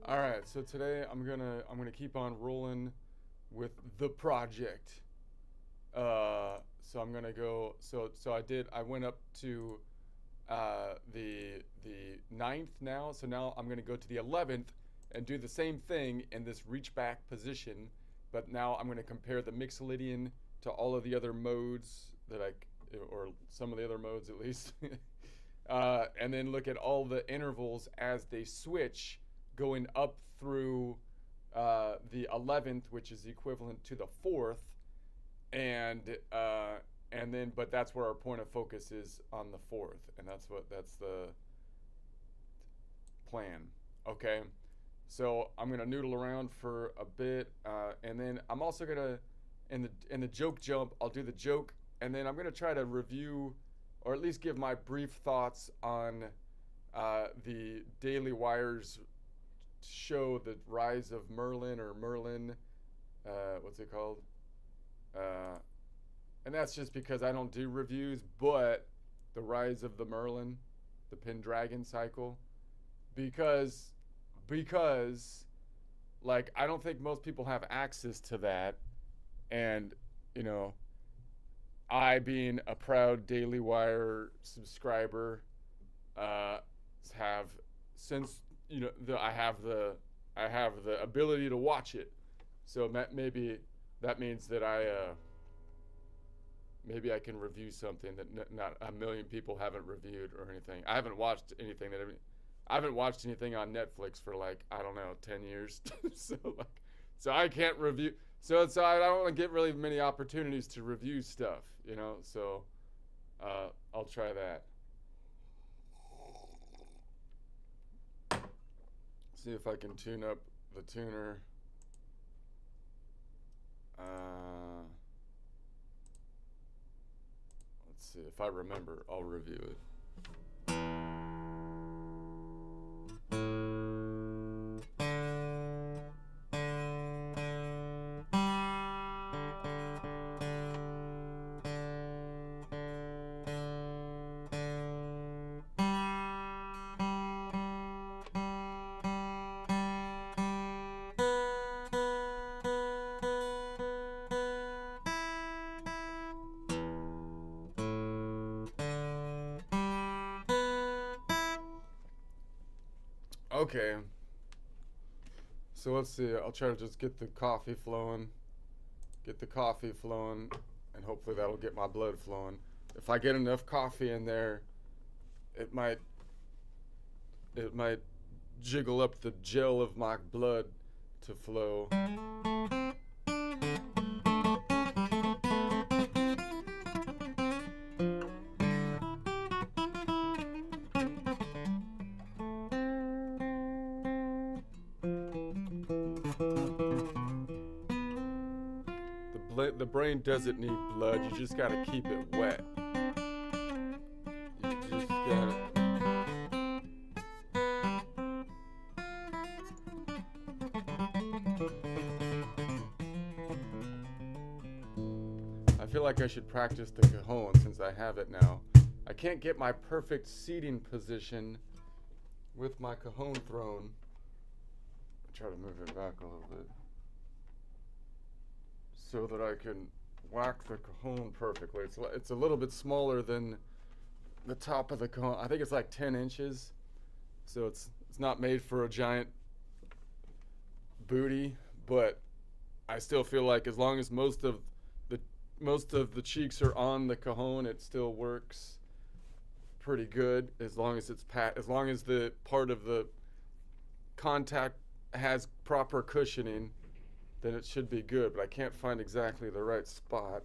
All right, so today I'm gonna keep on rolling with the project. So I'm gonna go. I went up to the ninth now. So now I'm gonna go to the 11th and do the same thing in this reach back position. But now I'm gonna compare the Mixolydian to all of the other modes or some of the other modes at least, and then look at all the intervals as they switch going up through the 11th, which is equivalent to the 4th, and then but that's where our point of focus is on the 4th, and that's the plan. Okay, so I'm gonna noodle around for a bit, and then I'm also gonna in the joke jump I'll do the joke, and then I'm gonna try to review or at least give my brief thoughts on the Daily Wire's show, The Rise of Merlin, or Merlin, what's it called? And that's just because I don't do reviews, but The Rise of the Merlin, the Pendragon cycle, because like I don't think most people have access to that, and you know, I being a proud Daily Wire subscriber, have since I have the ability to watch it, so maybe that means that maybe I can review something that not a million people haven't reviewed or anything. I haven't watched anything on Netflix for like, I don't know, 10 years. so I can't review. So I don't get really many opportunities to review stuff, So I'll try that. See if I can tune up the tuner. Let's see if I remember. I'll review it. Okay, so let's see. I'll try to just get the coffee flowing, and hopefully that'll get my blood flowing. If I get enough coffee in there, it might jiggle up the gel of my blood to flow. The brain doesn't need blood, you just gotta keep it wet. You just gotta... I feel like I should practice the cajon since I have it now. I can't get my perfect seating position with my cajon throne. Try to move it back a little bit, so that I can whack the cajon perfectly. It's a little bit smaller than the top of the cajon. I think it's like 10 inches. So it's not made for a giant booty, but I still feel like as long as most of the cheeks are on the cajon, it still works pretty good, as long as the part of the contact has proper cushioning, then it should be good, but I can't find exactly the right spot.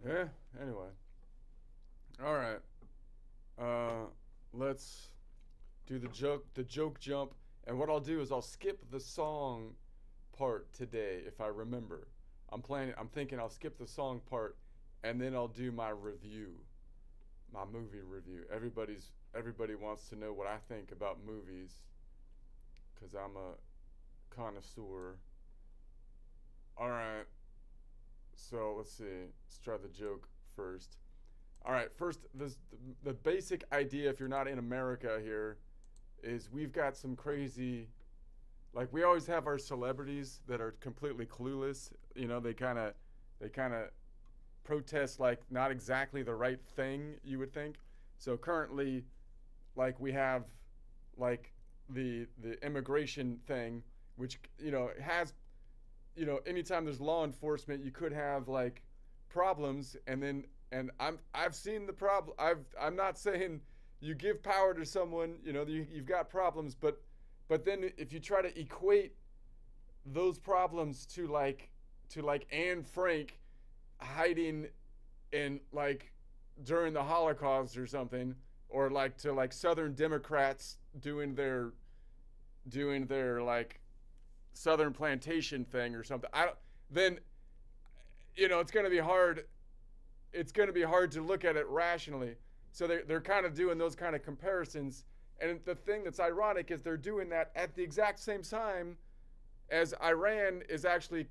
Yeah. Anyway. All right. Let's do the joke jump, and what I'll do is I'll skip the song part today if I remember. I'm thinking I'll skip the song part, and then I'll do my review, my movie review. Everybody wants to know what I think about movies, cause I'm a connoisseur. All right. So let's see. Let's try the joke first. All right. First, the basic idea, if you're not in America here, is we've got some crazy. Like we always have our celebrities that are completely clueless. You know, they kind of protest like not exactly the right thing, you would think. So currently, like we have like the immigration thing, which has anytime there's law enforcement, you could have like problems, and I've seen the problem. I'm not saying you give power to someone, you've got problems, but then if you try to equate those problems to like Anne Frank hiding in like during the Holocaust or something, or like to like Southern Democrats doing their like Southern plantation thing or something. Then it's going to be hard. It's going to be hard to look at it rationally. So they're kind of doing those kind of comparisons. And the thing that's ironic is they're doing that at the exact same time as Iran is actually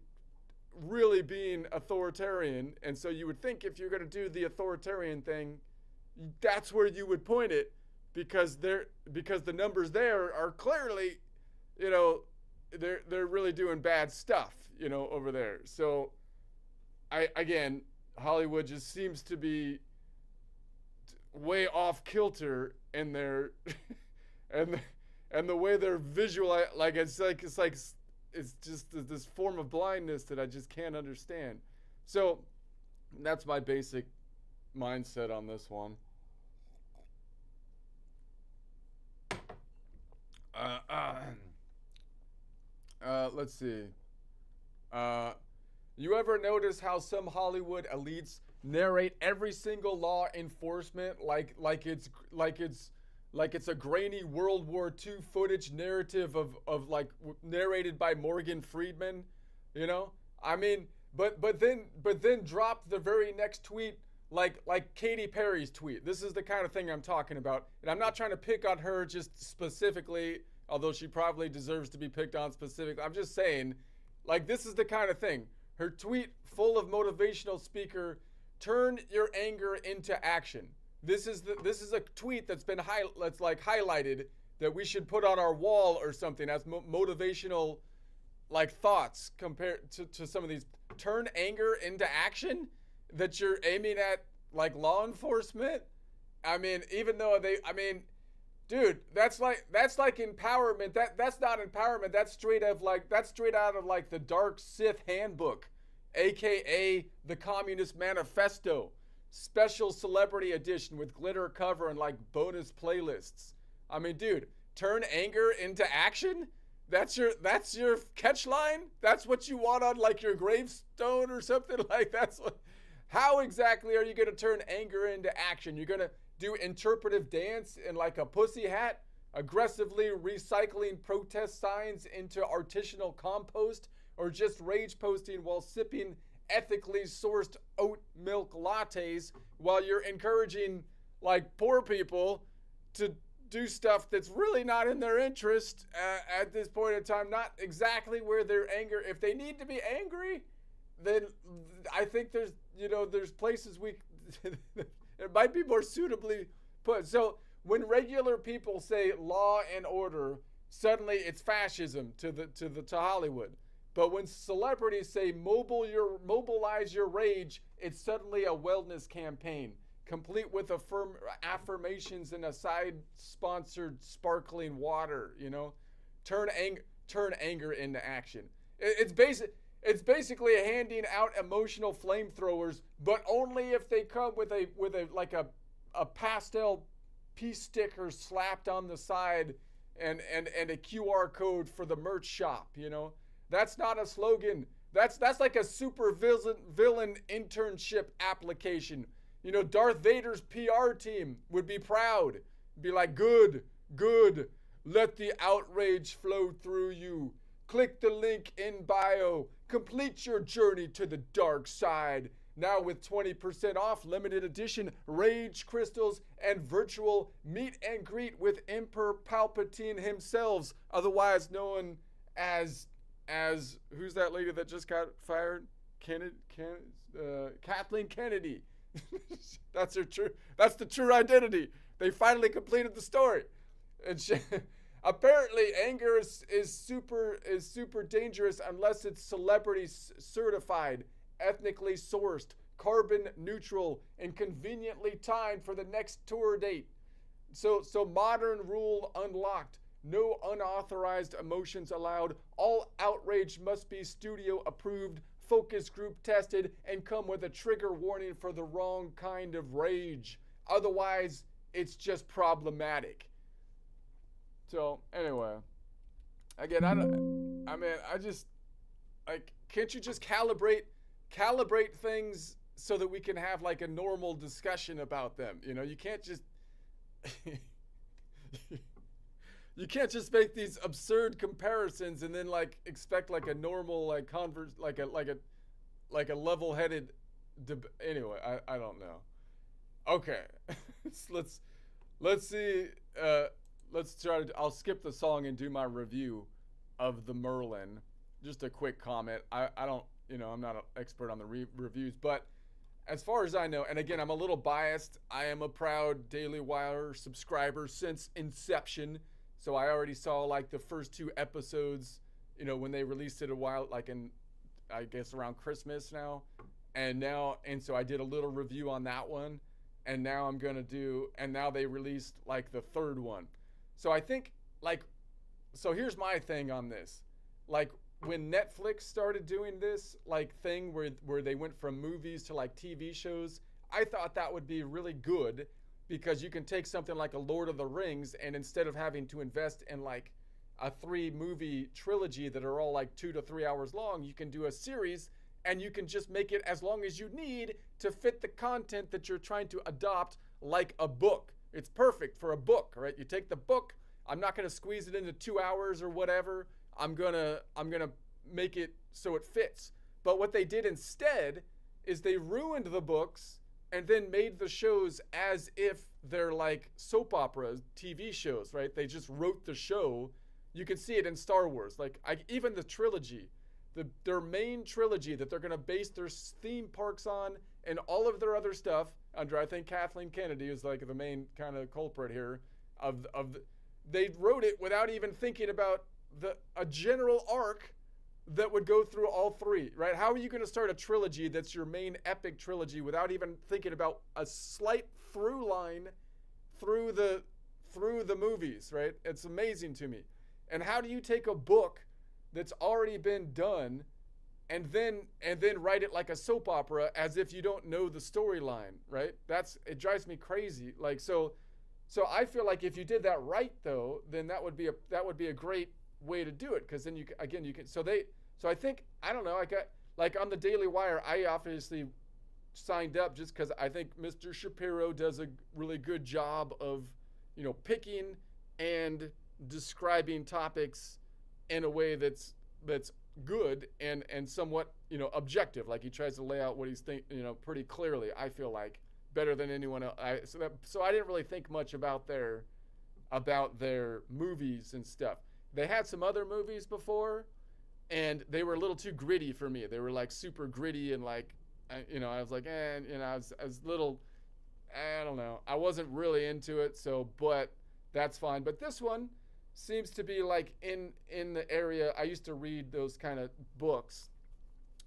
really being authoritarian. And so you would think if you're going to do the authoritarian thing, that's where you would point it, because the numbers there are clearly, they're really doing bad stuff, over there. So Hollywood just seems to be way off kilter in their and the way they're visual, like it's just this form of blindness that I just can't understand. So that's my basic mindset on this one. Let's see. You ever notice how some Hollywood elites narrate every single law enforcement like it's a grainy World War II footage narrative of like narrated by Morgan Freeman, I mean, but then drop the very next tweet like Katy Perry's tweet. This is the kind of thing I'm talking about, and I'm not trying to pick on her just specifically, although she probably deserves to be picked on specifically. I'm just saying, like, this is the kind of thing. Her tweet, full of motivational speaker, turn your anger into action. This is a tweet that's been highlighted that we should put on our wall or something as motivational like thoughts compared to some of these. Turn anger into action that you're aiming at like law enforcement. I mean, even though dude, that's like empowerment. That's not empowerment. That's straight out of like the Dark Sith Handbook, aka the Communist Manifesto, special celebrity edition with glitter cover and like bonus playlists. I mean, dude, turn anger into action? That's your catch line? That's what you want on like your gravestone or something like that's what, how exactly are you going to turn anger into action? You're going to do interpretive dance in like a pussy hat, aggressively recycling protest signs into artisanal compost, or just rage posting while sipping ethically sourced oat milk lattes while you're encouraging like poor people to do stuff that's really not in their interest at this point in time, not exactly where their anger, if they need to be angry, then I think there's places it might be more suitably put. So when regular people say law and order, suddenly it's fascism to Hollywood. But when celebrities say mobilize your rage, it's suddenly a wellness campaign, complete with affirmations and a side-sponsored sparkling water. Turn anger into action. It's basically handing out emotional flamethrowers, but only if they come with a pastel peace sticker slapped on the side and a QR code for the merch shop. That's not a slogan. That's like a super villain internship application. Darth Vader's PR team would be proud. Be like, good. Let the outrage flow through you. Click the link in bio. Complete your journey to the dark side. Now with 20% off limited edition rage crystals and virtual meet and greet with Emperor Palpatine himself, otherwise known as who's that lady that just got fired? Kathleen Kennedy. That's the true identity. They finally completed the story. And apparently anger is super dangerous unless it's celebrity certified, ethnically sourced, carbon neutral, and conveniently timed for the next tour date. So modern rule unlocked. No unauthorized emotions allowed. All outrage must be studio approved, focus group tested, and come with a trigger warning for the wrong kind of rage. Otherwise, it's just problematic. So anyway, again, can't you just calibrate things so that we can have like a normal discussion about them? You can't just you can't just make these absurd comparisons and then like expect like a normal like like a level-headed anyway, I don't know. Okay. let's see. I'll skip the song and do my review of the Merlin. Just a quick comment. I don't, I'm not an expert on the reviews, but as far as I know, and again, I'm a little biased. I am a proud Daily Wire subscriber since inception. So I already saw like the first 2 episodes, when they released it a while, like in, I guess around Christmas now. And so I did a little review on that one. And now now they released like the 3rd one. So I think so here's my thing on this. Like when Netflix started doing this like thing where they went from movies to like TV shows, I thought that would be really good because you can take something like a Lord of the Rings and instead of having to invest in like a 3-movie trilogy that are all like 2 to 3 hours long, you can do a series and you can just make it as long as you need to fit the content that you're trying to adopt like a book. It's perfect for a book, right? You take the book, I'm not going to squeeze it into 2 hours or whatever. I'm going to make it so it fits. But what they did instead is they ruined the books and then made the shows as if they're like soap opera TV shows, right? They just wrote the show. You can see it in Star Wars. Like even the trilogy, their main trilogy that they're going to base their theme parks on and all of their other stuff under, I think Kathleen Kennedy is like the main kind of culprit here they wrote it without even thinking about a general arc that would go through all three, right? How are you going to start a trilogy that's your main epic trilogy without even thinking about a slight through line through the movies, right? It's amazing to me. And how do you take a book that's already been done and then write it like a soap opera as if you don't know the storyline, right? It drives me crazy. Like so I feel like if you did that right though, then that would be a great way to do it, because then you can so I think, I don't know, I got like on the Daily Wire, I obviously signed up just because I think Mr. Shapiro does a really good job of, picking and describing topics in a way that's good and somewhat, objective. Like he tries to lay out what he's pretty clearly, I feel like, better than anyone else. So I didn't really think much about their movies and stuff. They had some other movies before, and they were a little too gritty for me. They were like super gritty and like, I was like, I was little, I don't know. I wasn't really into it. So, but that's fine. But this one seems to be like in the area. I used to read those kind of books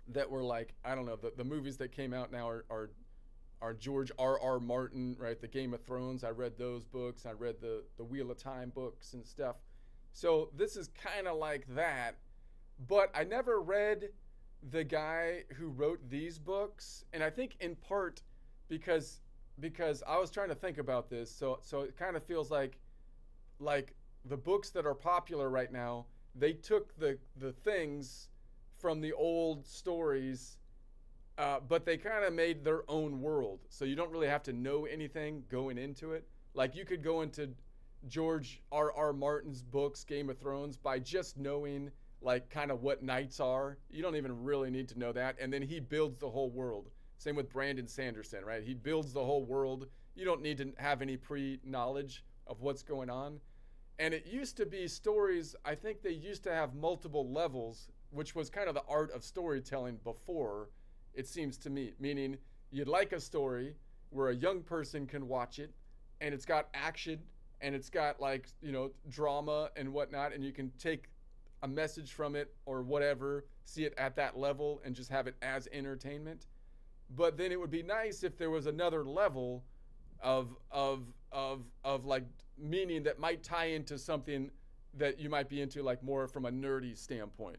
that were like, I don't know, the movies that came out now are George R.R. Martin, right? The Game of Thrones. I read those books. I read the Wheel of Time books and stuff. So this is kind of like that, but I never read the guy who wrote these books, and I think in part because I was trying to think about this. So it kind of feels like the books that are popular right now, they took the things from the old stories, but they kind of made their own world. So you don't really have to know anything going into it. Like you could go into George R.R. Martin's books, Game of Thrones, by just knowing like kind of what knights are. You don't even really need to know that. And then he builds the whole world. Same with Brandon Sanderson, right? He builds the whole world. You don't need to have any pre-knowledge of what's going on. And it used to be stories, I think they used to have multiple levels, which was kind of the art of storytelling before, it seems to me. Meaning you'd like a story where a young person can watch it, and it's got action, and it's got like, drama and whatnot, and you can take a message from it or whatever, see it at that level and just have it as entertainment. But then it would be nice if there was another level of like meaning that might tie into something that you might be into, like more from a nerdy standpoint,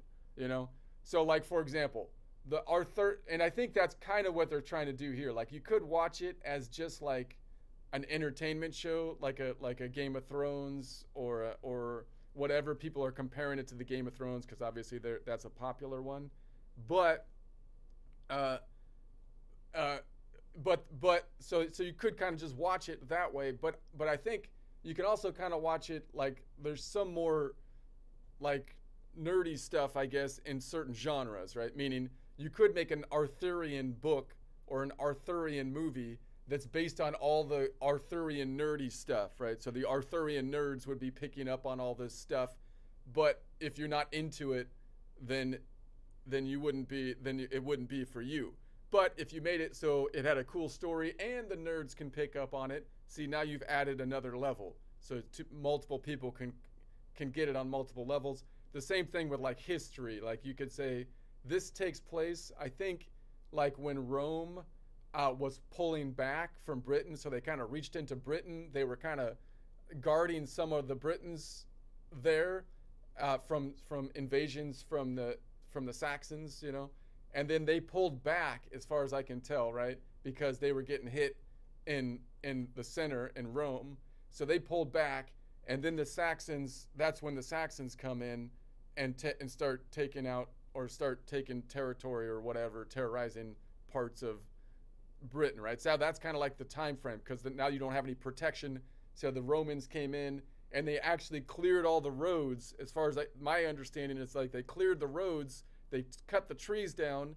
So like, for example, and I think that's kind of what they're trying to do here. Like you could watch it as just like an entertainment show, like a Game of Thrones or whatever. People are comparing it to the Game of Thrones because obviously that's a popular one, but so you could kind of just watch it that way. But I think you can also kind of watch it like there's some more like nerdy stuff, I guess, in certain genres, right? Meaning you could make an Arthurian book or an Arthurian movie that's based on all the Arthurian nerdy stuff, right? So the Arthurian nerds would be picking up on all this stuff, but if you're not into it, then it wouldn't be for you. But if you made it so it had a cool story and the nerds can pick up on it, see, now you've added another level. So multiple people can get it on multiple levels. The same thing with like history. Like you could say this takes place, I think, like when Rome was pulling back from Britain, so they kind of reached into Britain. They were kind of guarding some of the Britons there from invasions from the Saxons, and then they pulled back, as far as I can tell, right, because they were getting hit in the center in Rome. So they pulled back, and then that's when the Saxons come in and start taking territory or whatever, terrorizing parts of Britain, right? So that's kind of like the time frame, because now you don't have any protection. So the Romans came in and they actually cleared all the roads. As far as my understanding, it's like they cleared the roads, they cut the trees down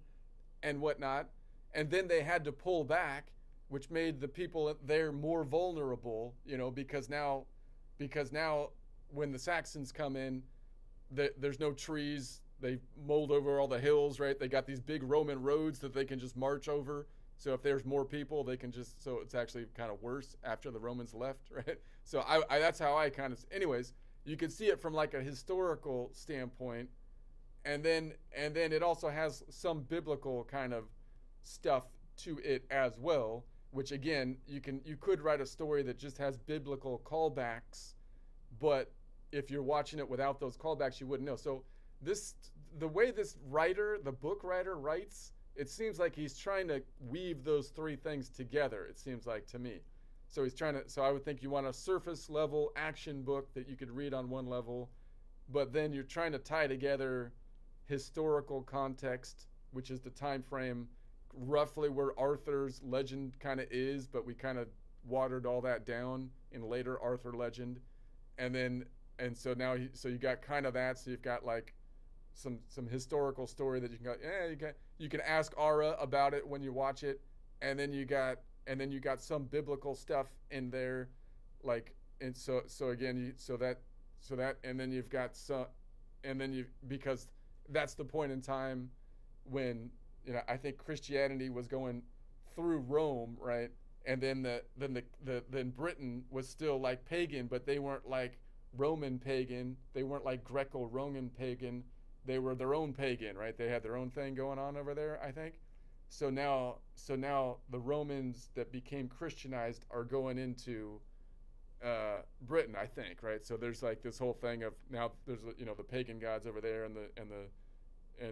and whatnot, and then they had to pull back, which made the people there more vulnerable, because now when the Saxons come in, there's no trees. They mold over all the hills, right? They got these big Roman roads that they can just march over. So if there's more people, they can just, so it's actually kind of worse after the Romans left, right? So that's how I kind of, anyways, you can see it from like a historical standpoint, and then it also has some biblical kind of stuff to it as well, which again, you could write a story that just has biblical callbacks, but if you're watching it without those callbacks, you wouldn't know. So this, the way this writer, the book writer, writes, it seems like he's trying to weave those three things together, it seems like to me. So he's trying to, so I would think you want a surface level action book that you could read on one level, but then you're trying to tie together historical context, which is the time frame roughly where Arthur's legend kind of is, but we kind of watered all that down in later Arthur legend. And so now so you got kind of that, so you've got like some historical story that you can go, you can ask Ara about it when you watch it, and then you got some biblical stuff in there, like, and so again and then you've got some, and then you, because that's the point in time when, I think Christianity was going through Rome, right? And then Britain was still like pagan, but they weren't like Roman pagan. They weren't like Greco-Roman pagan. They were their own pagan, right? They had their own thing going on over there, I think. So now the Romans that became Christianized are going into Britain, I think, right? So there's like this whole thing of, now there's the pagan gods over there and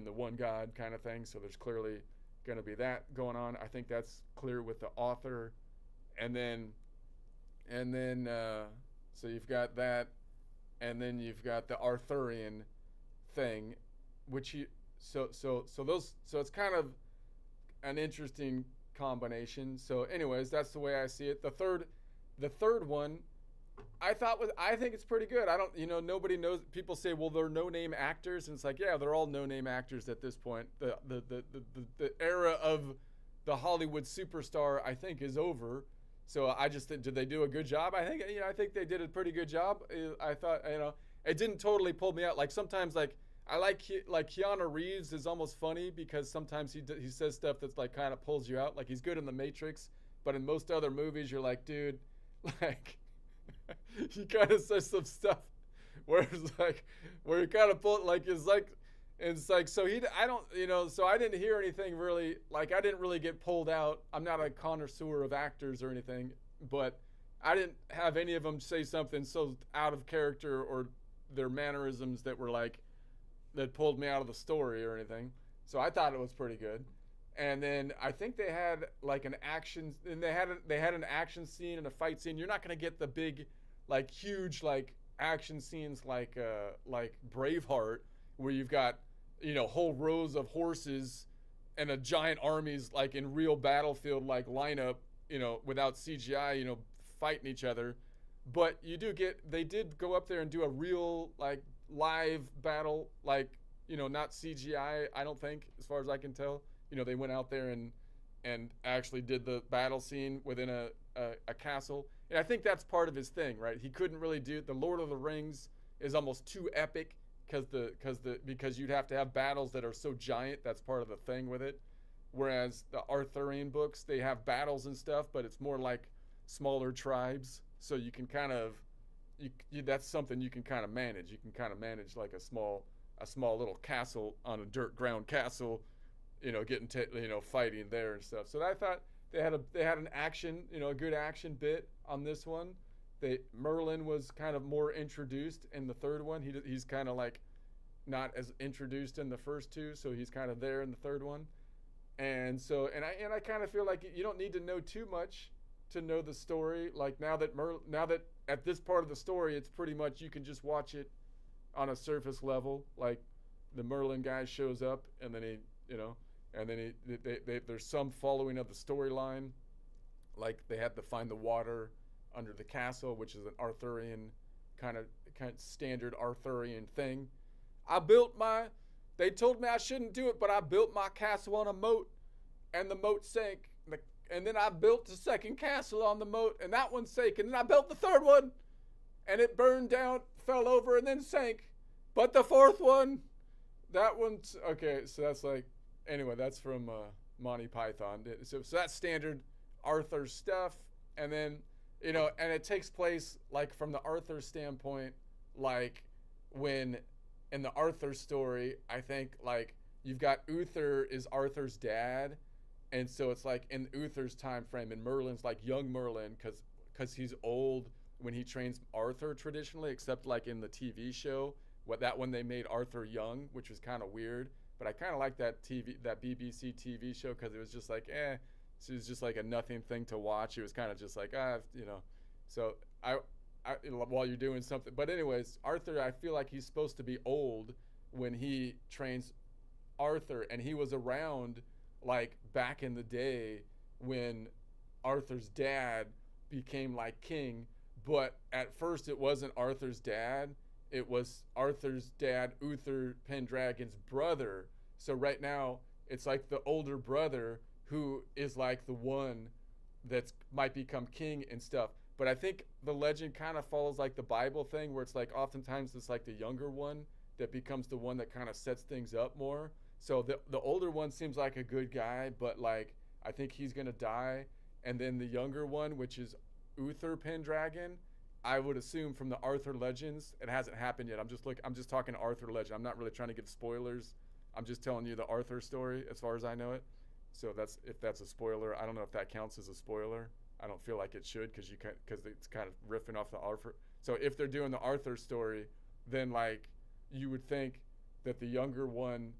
the one God kind of thing. So there's clearly going to be that going on. I think that's clear with the author, and then so you've got that, and then you've got the Arthurian thing, which so it's kind of an interesting combination. So anyways, that's the way I see it. The third one, I think it's pretty good. I don't, nobody knows. People say, well, they're no-name actors, and it's like, yeah, they're all no-name actors at this point. The era of the Hollywood superstar, I think, is over. So I just think, did they do a good job? I think they did a pretty good job. I thought, it didn't totally pull me out. Like sometimes, like I like Keanu Reeves is almost funny because sometimes he says stuff that's like kind of pulls you out. Like he's good in The Matrix, but in most other movies, you're like, dude, like. He kind of says some stuff where it's like, where he kind of pull, like, it's like, so so I didn't hear anything really, like, I didn't really get pulled out. I'm not a connoisseur of actors or anything, but I didn't have any of them say something so out of character or their mannerisms that were like, that pulled me out of the story or anything. So I thought it was pretty good. And then I think they had like an action, and they had an action scene and a fight scene. You're not going to get the big, like huge, like action scenes like Braveheart, where you've got, whole rows of horses and a giant armies like in real battlefield like lineup, without CGI, fighting each other. But they did go up there and do a real like live battle, like, not CGI, I don't think, as far as I can tell. They went out there and actually did the battle scene within a castle. And I think that's part of his thing, right? He couldn't really do it. The Lord of the Rings is almost too epic because you'd have to have battles that are so giant. That's part of the thing with it. Whereas the Arthurian books, they have battles and stuff, but it's more like smaller tribes. So you can kind of, that's something you can kind of manage. You can kind of manage like a small little castle on a dirt ground castle, getting fighting there and stuff. So I thought they had an action, a good action bit on this one. Merlin was kind of more introduced in the third one. He's kind of like not as introduced in the first two, so he's kind of there in the third one. And so I kind of feel like you don't need to know too much to know the story. Like now that at this part of the story, it's pretty much you can just watch it on a surface level. Like the Merlin guy shows up, and then there's some following of the storyline, like they had to find the water under the castle, which is an Arthurian kind of standard Arthurian thing. They told me I shouldn't do it, but I built my castle on a moat, and the moat sank. And then I built the second castle on the moat, and that one sank. And then I built the third one, and it burned down, fell over, and then sank. But the fourth one, that one's okay. So that's like, anyway, that's from Monty Python. So that's standard Arthur stuff. And then, and it takes place like from the Arthur standpoint, like when in the Arthur story, I think like you've got Uther is Arthur's dad. And so it's like in Uther's time frame, and Merlin's like young Merlin because he's old when he trains Arthur traditionally, except like in the TV show, that one they made Arthur young, which was kind of weird. But I kind of like that BBC TV show because it was just like, it was just like a nothing thing to watch. It was kind of just like, So I while you're doing something. But anyways, Arthur, I feel like he's supposed to be old when he trains Arthur, and he was around like back in the day when Arthur's dad became like king. But at first it wasn't Arthur's dad. It was Arthur's dad, Uther Pendragon's brother. So right now it's like the older brother who is like the one that's might become king and stuff. But I think the legend kind of follows like the Bible thing, where it's like oftentimes it's like the younger one that becomes the one that kind of sets things up more. So the older one seems like a good guy, but like I think he's gonna die. And then the younger one, which is Uther Pendragon, I would assume from the Arthur legends, it hasn't happened yet. I'm just talking Arthur legend. I'm not really trying to give spoilers. I'm just telling you the Arthur story as far as I know it. So if that's a spoiler, I don't know if that counts as a spoiler. I don't feel like it should because it's kind of riffing off the Arthur. So if they're doing the Arthur story, then like you would think that the younger one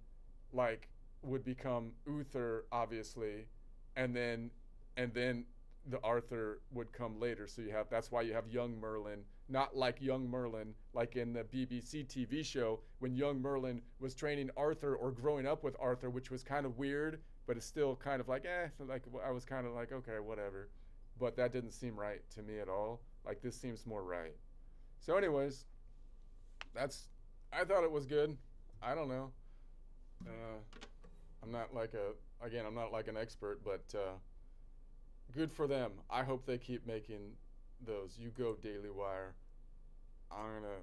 like would become Uther, obviously, and then the Arthur would come later. So that's why you have young Merlin, not like young Merlin like in the BBC TV show when young Merlin was training Arthur or growing up with Arthur, which was kind of weird, but it's still kind of like like I was kind of like, okay, whatever. But that didn't seem right to me at all. Like this seems more right. So anyways, I thought it was good. I don't know. I'm not like an expert, but good for them. I hope they keep making those. You go, Daily Wire. I'm gonna.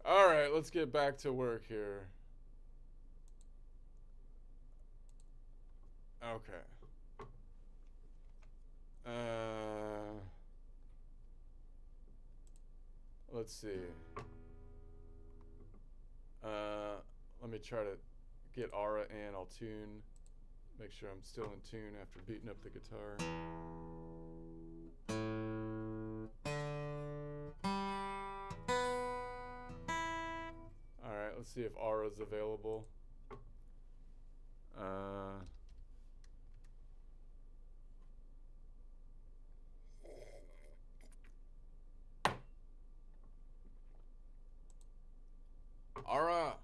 All right, let's get back to work here. Okay. Let's see. Let me try to get Aura in. I'll tune. Make sure I'm still in tune after beating up the guitar. All right, let's see if Aura's available. Aura.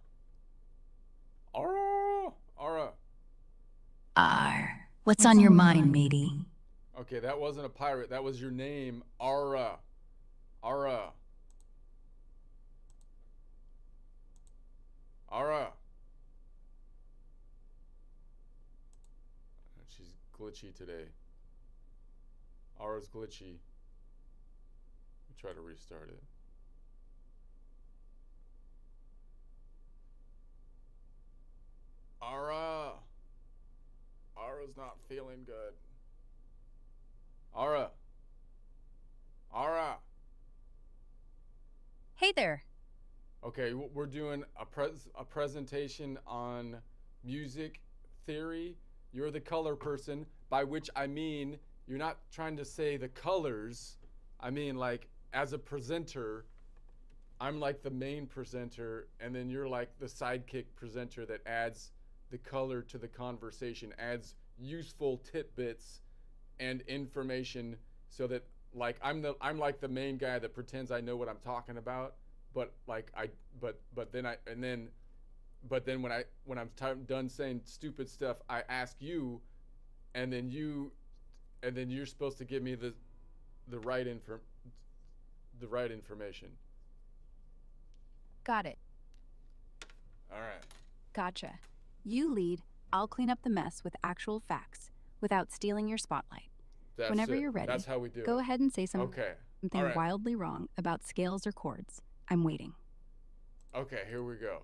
What's on your mind, matey? Okay, that wasn't a pirate. That was your name, Aura. She's glitchy today. Aura's glitchy. Let me try to restart it. Aura's not feeling good. Aura. Hey there. Okay, we're doing a presentation on music theory. You're the color person, by which I mean you're not trying to say the colors. I mean, like, as a presenter, I'm like the main presenter, and then you're like the sidekick presenter that adds the color to the conversation, adds useful tidbits and information, so that like I'm like the main guy that pretends I know what I'm talking about, but like but then when I'm done saying stupid stuff, I ask you, and then you're supposed to give me the right information. Got it. All right. Gotcha. You lead. I'll clean up the mess with actual facts without stealing your spotlight. Whenever you're ready, that's how we do go it. ahead and say something All right. wildly wrong about scales or chords. I'm waiting. Okay, here we go.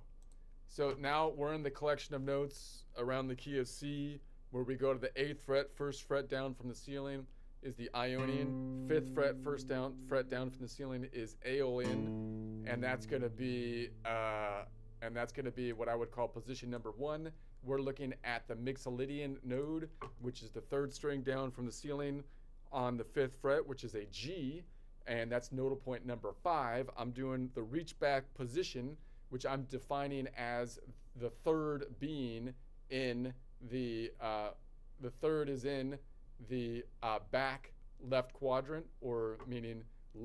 So now we're in the collection of notes around the key of C, where we go to the 8th fret, first fret down from the ceiling is the Ionian. 5th fret, first fret down from the ceiling is Aeolian, and that's going to be what I would call position number 1. We're looking at the Mixolydian node, which is the 3rd string down from the ceiling on the 5th fret, which is a G, and that's nodal point number 5. I'm doing the reach back position, which I'm defining as the 3rd being in the 3rd is in the back left quadrant, or meaning the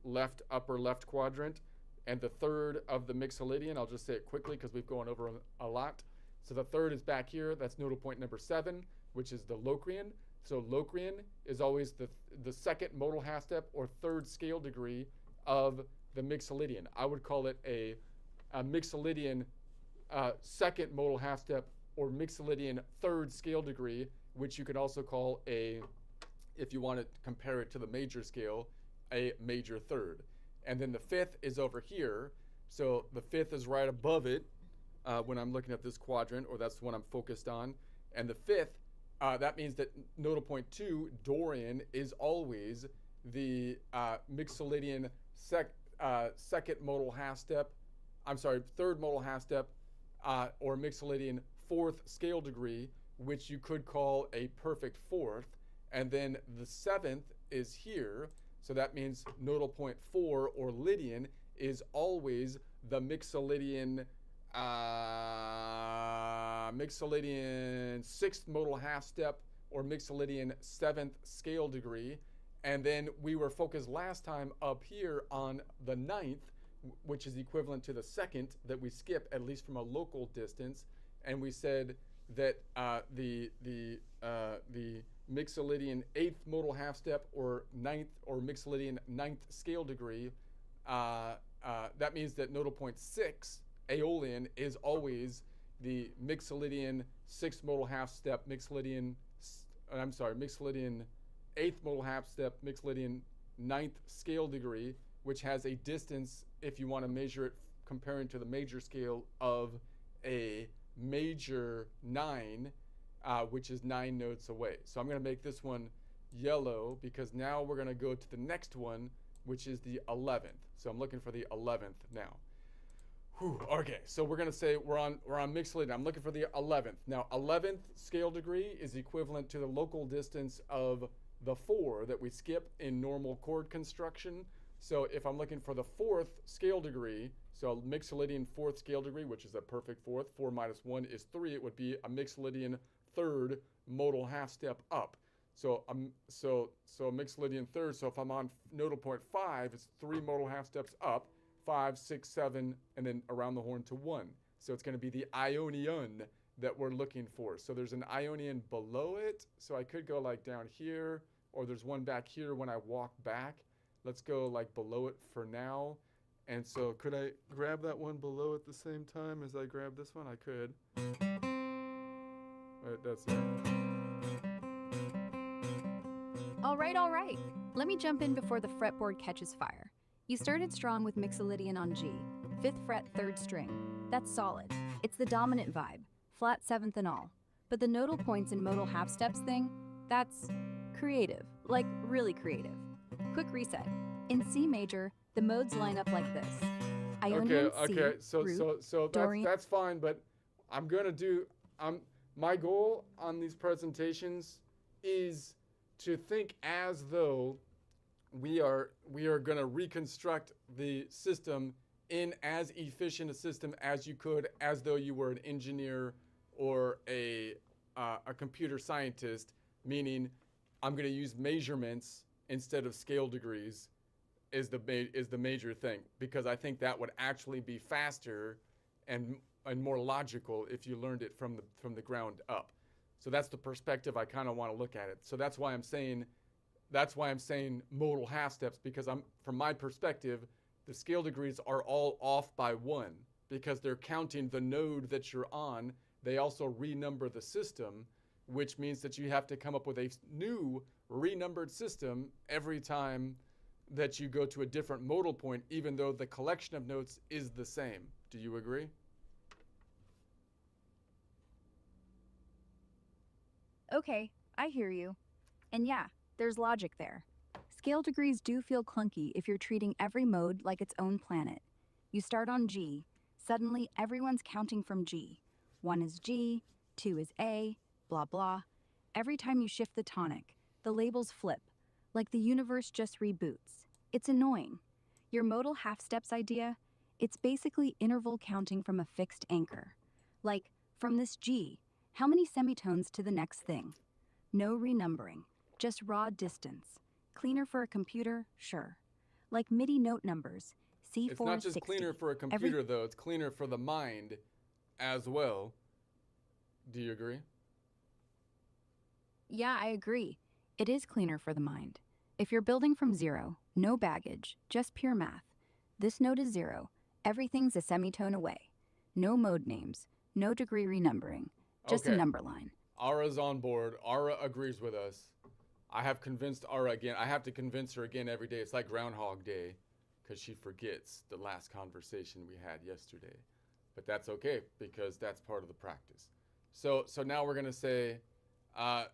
left upper left quadrant, and the 3rd of the Mixolydian. I'll just say it quickly because we've gone over a lot. So the 3rd is back here. That's nodal point number 7, which is the Locrian. So Locrian is always the 2nd modal half step or 3rd scale degree of the Mixolydian. I would call it a Mixolydian 2nd modal half step or Mixolydian 3rd scale degree, which you could also call if you want to compare it to the major scale, a major 3rd. And then the 5th is over here. So the 5th is right above it when I'm looking at this quadrant, or that's the one I'm focused on. And the 5th, that means that nodal point 2, Dorian, is always the Mixolydian 2nd modal half step, 3rd modal half step, or Mixolydian 4th scale degree, which you could call a perfect 4th. And then the 7th is here. So that means nodal point 4, or Lydian, is always the Mixolydian 6th modal half step or Mixolydian 7th scale degree. And then we were focused last time up here on the 9th, which is equivalent to the 2nd that we skip, at least from a local distance. And we said that the Mixolydian 8th modal half step or 9th or Mixolydian 9th scale degree, that means that nodal point 6, Aeolian, is always the Mixolydian 6th modal half step, Mixolydian 8th modal half step, Mixolydian 9th scale degree, which has a distance, if you want to measure it comparing to the major scale, of a major 9, which is 9 notes away. So I'm going to make this one yellow because now we're going to go to the next one, which is the 11th. So I'm looking for the 11th now. Okay, so we're going to say we're on Mixolydian. I'm looking for the 11th. Now, 11th scale degree is equivalent to the local distance of the 4 that we skip in normal chord construction. So if I'm looking for the 4th scale degree, so Mixolydian 4th scale degree, which is a perfect 4th, 4 minus 1 is 3, it would be a Mixolydian 3rd modal half step up. So Mixolydian 3rd, so if I'm on nodal point 5, it's 3 modal half steps up, 5, 6, 7, and then around the horn to 1. So it's going to be the Ionian that we're looking for. So there's an Ionian below it, so I could go like down here, or there's one back here when I walk back. Let's go like below it for now. And so could I grab that one below at the same time as I grab this one? I could. That's it. All right. Let me jump in before the fretboard catches fire. You started strong with Mixolydian on G, 5th fret, 3rd string. That's solid. It's the dominant vibe, flat 7th and all. But the nodal points and modal half steps thing, that's creative, like really creative. Quick reset. In C major, the modes line up like this. Ionian Okay. C, root, So Dorian. that's fine, but I'm gonna do. My goal on these presentations is to think as though we are gonna reconstruct the system in as efficient a system as you could, as though you were an engineer or a computer scientist. Meaning, I'm gonna use measurements instead of scale degrees. Is the major thing, because I think that would actually be faster and more logical if you learned it from the ground up. So that's the perspective I kind of want to look at it. So that's why I'm saying modal half steps, because from my perspective, the scale degrees are all off by 1 because they're counting the node that you're on. They also renumber the system, which means that you have to come up with a new renumbered system every time that you go to a different modal point, even though the collection of notes is the same. Do you agree? Okay, I hear you. And yeah, there's logic there. Scale degrees do feel clunky if you're treating every mode like its own planet. You start on G, suddenly everyone's counting from G. 1 is G, 2 is A, blah blah. Every time you shift the tonic, the labels flip, like the universe just reboots. It's annoying. Your modal half steps idea, it's basically interval counting from a fixed anchor. Like, from this G, how many semitones to the next thing? No renumbering, just raw distance. Cleaner for a computer, sure. Like MIDI note numbers, C460. It's not just cleaner for a computer, though. It's cleaner for the mind as well. Do you agree? Yeah, I agree. It is cleaner for the mind. If you're building from zero, no baggage, just pure math. This note is 0. Everything's a semitone away. No mode names, no degree renumbering, just a number line. Ara's on board. Ara agrees with us. I have convinced Ara again. I have to convince her again every day. It's like Groundhog Day because she forgets the last conversation we had yesterday. But that's okay because that's part of the practice. So now we're gonna say, that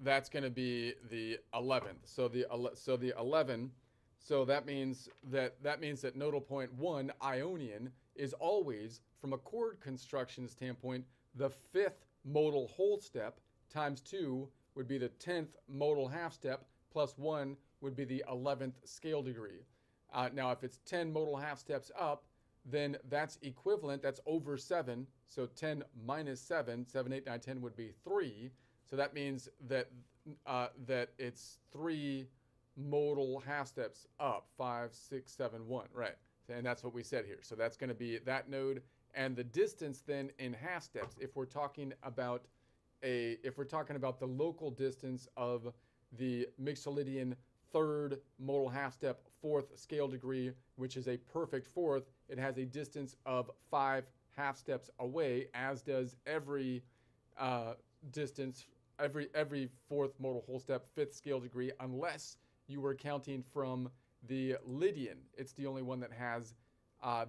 that's gonna be the 11th. So the 11. So that means that nodal point 1 Ionian is always, from a chord construction standpoint, the 5th modal whole step times 2 would be the 10th modal half step plus 1 would be the 11th scale degree. Now, if it's 10 modal half steps up, then that's equivalent. That's over 7. So 10 minus 7, 7, 8, 9, 10 would be 3. So that means that it's 3 modal half steps up, 5, 6, 7, 1, right? And that's what we said here. So that's going to be that node, and the distance then in half steps. If we're talking about the local distance of the Mixolydian 3rd modal half step 4th scale degree, which is a perfect 4th, it has a distance of 5 half steps away, as does every distance, every 4th modal whole step 5th scale degree, unless you were counting from the Lydian. It's the only one that has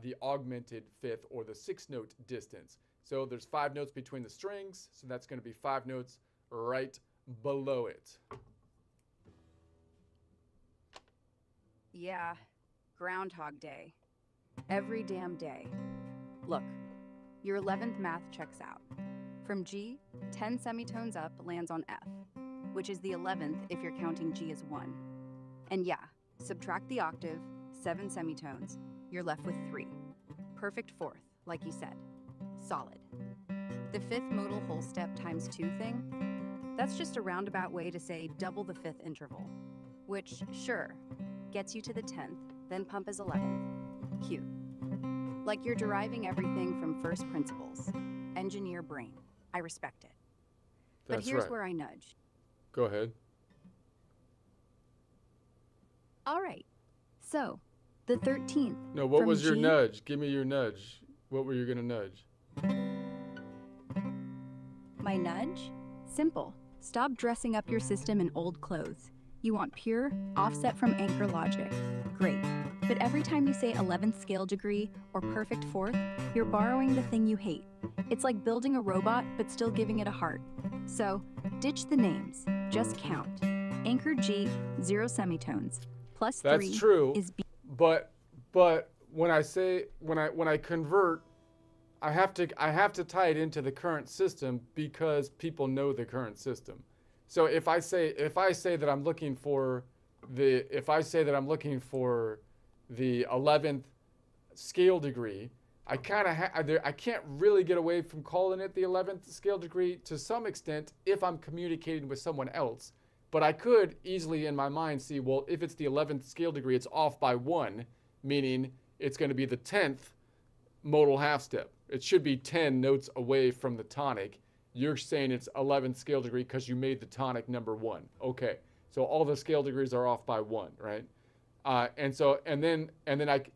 the augmented 5th or the 6th note distance. So there's 5 notes between the strings, so that's going to be 5 notes right below it. Yeah, Groundhog Day. Every damn day. Look, your 11th math checks out. From G, 10 semitones up lands on F, which is the 11th if you're counting G as 1. And yeah, subtract the octave, 7 semitones, you're left with 3. Perfect 4th, like you said. Solid. The 5th modal whole step times 2 thing, that's just a roundabout way to say double the 5th interval, which, sure, gets you to the 10th, then pump as 11th. Cute. Like you're deriving everything from first principles. Engineer brain. I respect it. But here's where I nudge. Go ahead. All right. So, the 13th. No, what was your nudge? Give me your nudge. What were you going to nudge? My nudge? Simple. Stop dressing up your system in old clothes. You want pure, offset from anchor logic. Great. But every time you say 11th scale degree or perfect 4th, you're borrowing the thing you hate. It's like building a robot but still giving it a heart. So, ditch the names. Just count. Anchor G, 0 semitones. Plus 3 That's true. Is B. But when I convert, I have to tie it into the current system because people know the current system. So if I say that I'm looking for the 11th scale degree, I can't really get away from calling it the 11th scale degree to some extent if I'm communicating with someone else. But I could easily in my mind see, well, if it's the 11th scale degree, it's off by 1, meaning it's going to be the 10th modal half step. It should be 10 notes away from the tonic. You're saying it's 11th scale degree because you made the tonic number 1. Okay, so all the scale degrees are off by 1, right? And then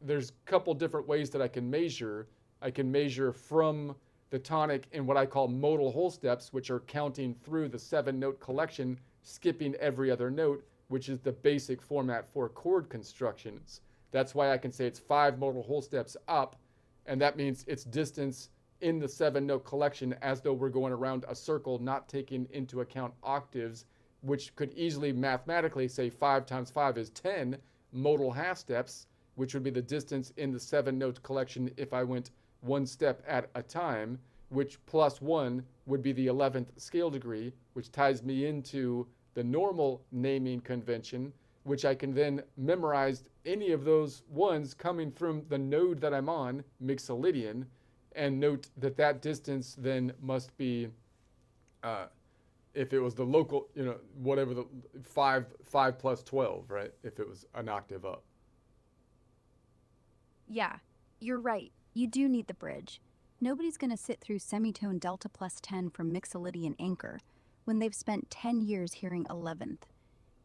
there's a couple different ways that I can measure. I can measure from the tonic in what I call modal whole steps, which are counting through the 7-note collection, skipping every other note, which is the basic format for chord constructions. That's why I can say it's 5 modal whole steps up, and that means its distance in the 7-note collection as though we're going around a circle, not taking into account octaves, which could easily mathematically say 5 times 5 is 10 modal half steps, which would be the distance in the 7-note collection if I went one step at a time, which plus 1 would be the 11th scale degree, which ties me into the normal naming convention, which I can then memorize any of those ones coming from the node that I'm on, Mixolydian, and note that that distance then must be, if it was the local, whatever the 5 plus 12, right? If it was an octave up. Yeah, you're right. You do need the bridge. Nobody's going to sit through semitone delta plus 10 from Mixolydian anchor when they've spent 10 years hearing 11th.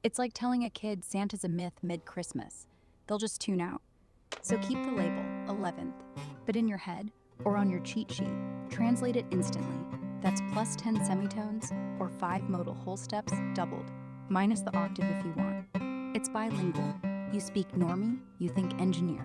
It's like telling a kid Santa's a myth mid-Christmas. They'll just tune out. So keep the label, 11th, but in your head or on your cheat sheet, translate it instantly. That's plus 10 semitones or 5 modal whole steps doubled, minus the octave if you want. It's bilingual. You speak normie, you think engineer.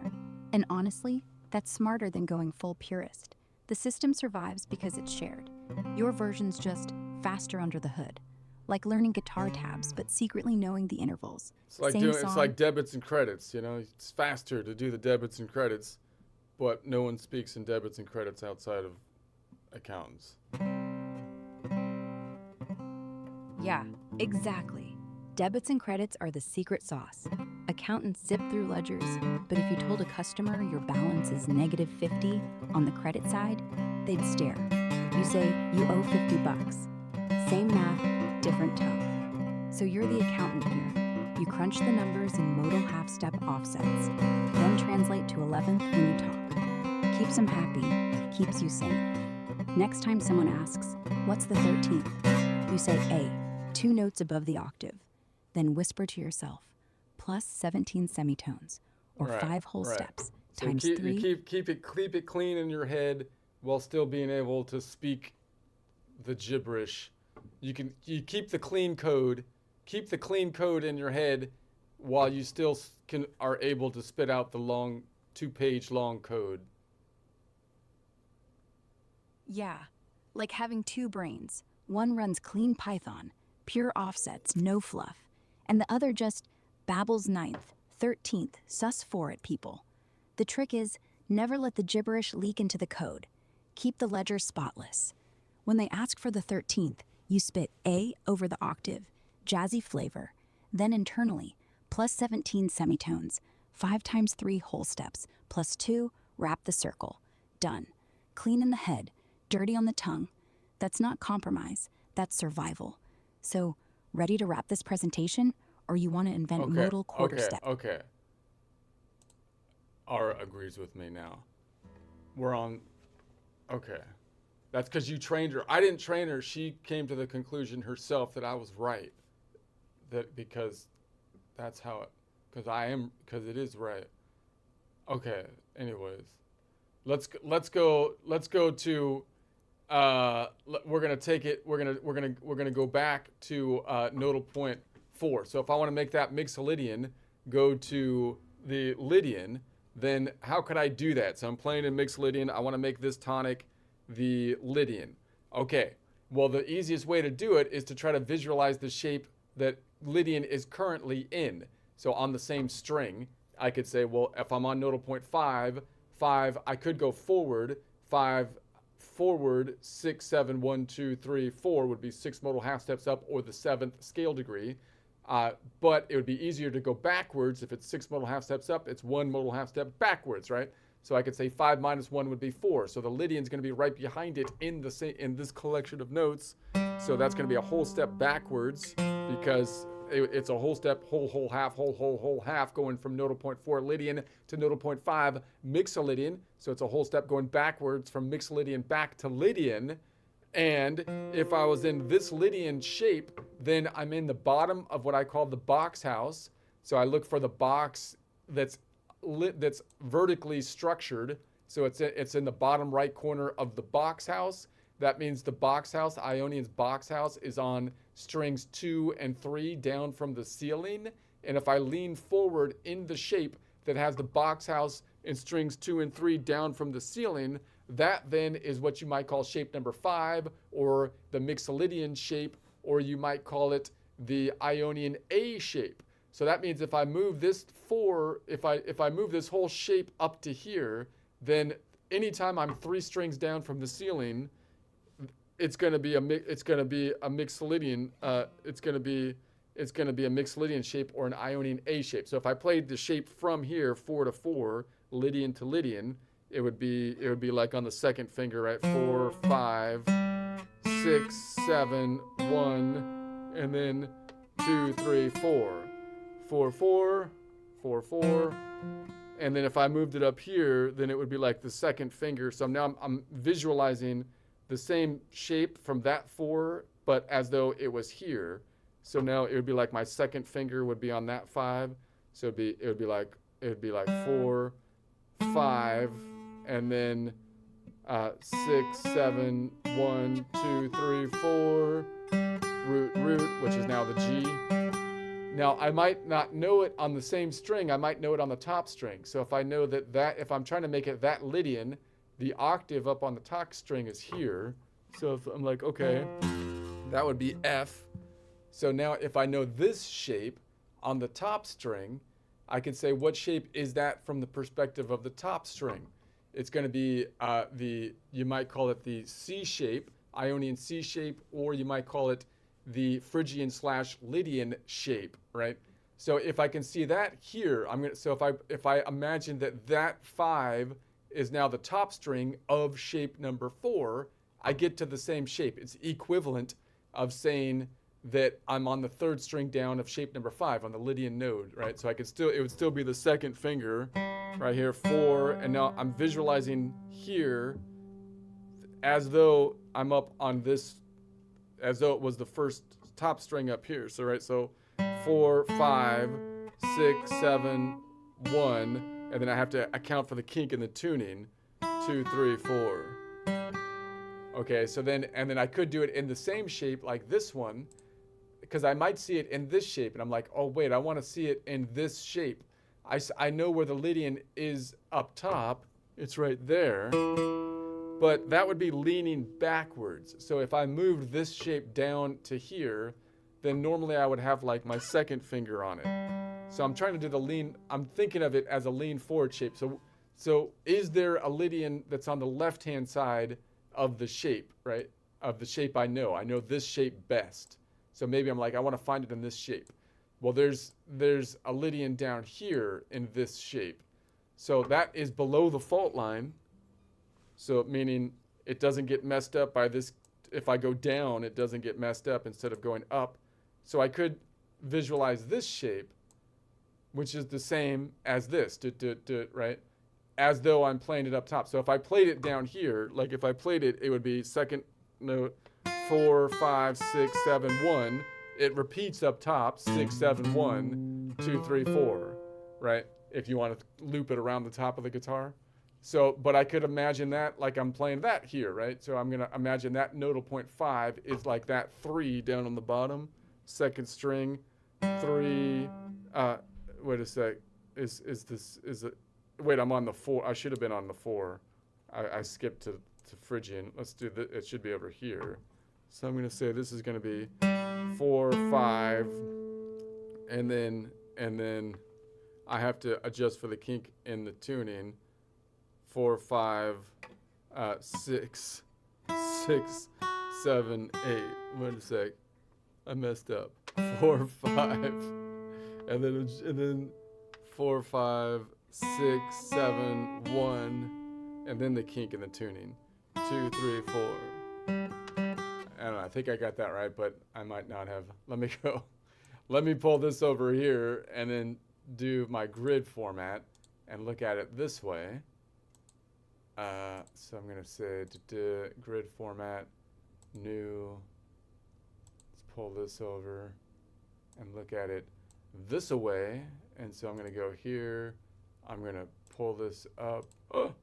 And honestly, that's smarter than going full purist. The system survives because it's shared. Your version's just faster under the hood. Like learning guitar tabs, but secretly knowing the intervals. It's like debits and credits, It's faster to do the debits and credits, but no one speaks in debits and credits outside of accountants. Yeah, exactly. Debits and credits are the secret sauce. Accountants zip through ledgers, but if you told a customer your balance is negative 50 on the credit side, they'd stare. You say you owe $50. Same math, different tone. So you're the accountant here. You crunch the numbers in modal half-step offsets, then translate to 11th when you talk. Keeps them happy, keeps you sane. Next time someone asks, what's the 13th? You say A, 2 notes above the octave. Then whisper to yourself, plus 17 semitones, or 5 whole steps, so times 3. You keep it clean in your head while still being able to speak the gibberish. You keep the clean code in your head while you still are able to spit out the long 2-page long code. Yeah, like having 2 brains. One runs clean Python, pure offsets, no fluff, and the other just babbles 9th, 13th, sus4 at people. The trick is never let the gibberish leak into the code. Keep the ledger spotless. When they ask for the 13th, you spit A over the octave, jazzy flavor, then internally, plus 17 semitones, 5 times 3 whole steps, plus 2, wrap the circle. Done. Clean in the head, dirty on the tongue. That's not compromise, that's survival. So, ready to wrap this presentation, or you want to invent modal quarter step? Okay. Ara agrees with me now. We're on. Okay. That's because you trained her. I didn't train her. She came to the conclusion herself that I was right. Because it is right. Okay. Anyways, let's go to. We're gonna take it. We're gonna go back to nodal point 4. So if I want to make that Mixolydian go to the Lydian, then how could I do that? So I'm playing in Mixolydian. I want to make this tonic the Lydian. Okay. Well, the easiest way to do it is to try to visualize the shape that Lydian is currently in. So on the same string, I could say, well, if I'm on nodal point 5, I could go forward 5. Forward 6, 7, 1, 2, 3, 4 would be 6 modal half steps up, or the 7th scale degree. But it would be easier to go backwards. If it's 6 modal half steps up, it's 1 modal half step backwards, right? So I could say 5 minus 1 would be 4. So the Lydian's going to be right behind it in this collection of notes. So that's going to be a whole step backwards, because it's a whole step, whole half, going from nodal point 4 Lydian to nodal point 5 Mixolydian. So it's a whole step going backwards from Mixolydian back to Lydian. And if I was in this Lydian shape, then I'm in the bottom of what I call the box house. So I look for the box that's vertically structured. So it's in the bottom right corner of the box house. That means the box house, Ionian's box house, is on strings 2 and 3 down from the ceiling. And if I lean forward in the shape that has the box house in strings 2 and 3 down from the ceiling, that then is what you might call shape number 5, or the Mixolydian shape, or you might call it the Ionian A shape. So that means if I move this if I move this whole shape up to here, then anytime I'm 3 strings down from the ceiling, it's going to be a Mixolydian. It's going to be a Mixolydian shape or an Ionian A shape. So if I played the shape from here 4 to 4, Lydian to Lydian, it would be like on the second finger, right? 4, 5, 6, 7, 1, and then 2, 3, 4, 4, 4, 4, 4. And then if I moved it up here, then it would be like the second finger. So now I'm visualizing the same shape from that 4, but as though it was here. So now it would be like my second finger would be on that 5. So it would be like 4, 5, and then 6, 7, 1, 2, 3, 4, root, which is now the G. Now I might not know it on the same string, I might know it on the top string. So if I know that if I'm trying to make it that Lydian, the octave up on the top string is here. So if I'm like, okay, that would be F. So now if I know this shape on the top string, I can say what shape is that from the perspective of the top string. It's going to be you might call it the C shape, Ionian C shape, or you might call it the Phrygian / Lydian shape, right? So if I can see that here, if I imagine that 5 is now the top string of shape number 4, I get to the same shape. It's equivalent of saying that I'm on the 3rd string down of shape number 5 on the Lydian node, right? So it would still be the second finger right here, 4, and now I'm visualizing here as though I'm up on this, as though it was the first top string up here. So, right, so 4, 5, 6, 7, 1, and then I have to account for the kink in the tuning, 2, 3, 4. Okay, so then I could do it in the same shape like this one, because I might see it in this shape, and I'm like, oh wait, I want to see it in this shape. I know where the Lydian is up top, it's right there, but that would be leaning backwards. So if I moved this shape down to here, then normally I would have like my second finger on it. So I'm trying to do the lean, I'm thinking of it as a lean forward shape. So is there a Lydian that's on the left-hand side of the shape, right? Of the shape I know. I know this shape best. So maybe I'm like, I want to find it in this shape. Well, there's a Lydian down here in this shape. So that is below the fault line. So meaning it doesn't get messed up by this. If I go down, it doesn't get messed up instead of going up. So I could visualize this shape, which is the same as this, right? As though I'm playing it up top. So if I played it down here, like if I played it, it would be second note, 4, 5, 6, 7, 1. It repeats up top, 6, 7, 1, 2, 3, 4, right? If you want to loop it around the top of the guitar. So, but I could imagine that like I'm playing that here, right? So I'm going to imagine that nodal point 5 is like that 3 down on the bottom, second string, 3, wait a sec, is it, wait, I'm on the 4, I should have been on the 4. I skipped to Phrygian. Let's do that, it should be over here. So I'm going to say this is going to be 4, 5, and then I have to adjust for the kink in the tuning. 4, 5, 6, 6, 7, 8. Wait a sec, I messed up. 4, 5, and then 4, 5, 6, 7, 1, and then the kink in the tuning. 2, 3, 4. I don't know, I think I got that right, but I might not have. Let me go. Let me pull this over here and then do my grid format and look at it this way. So I'm going to say grid format, new. Let's pull this over and look at it this away. And so I'm going to go here. I'm going to pull this up. Oh,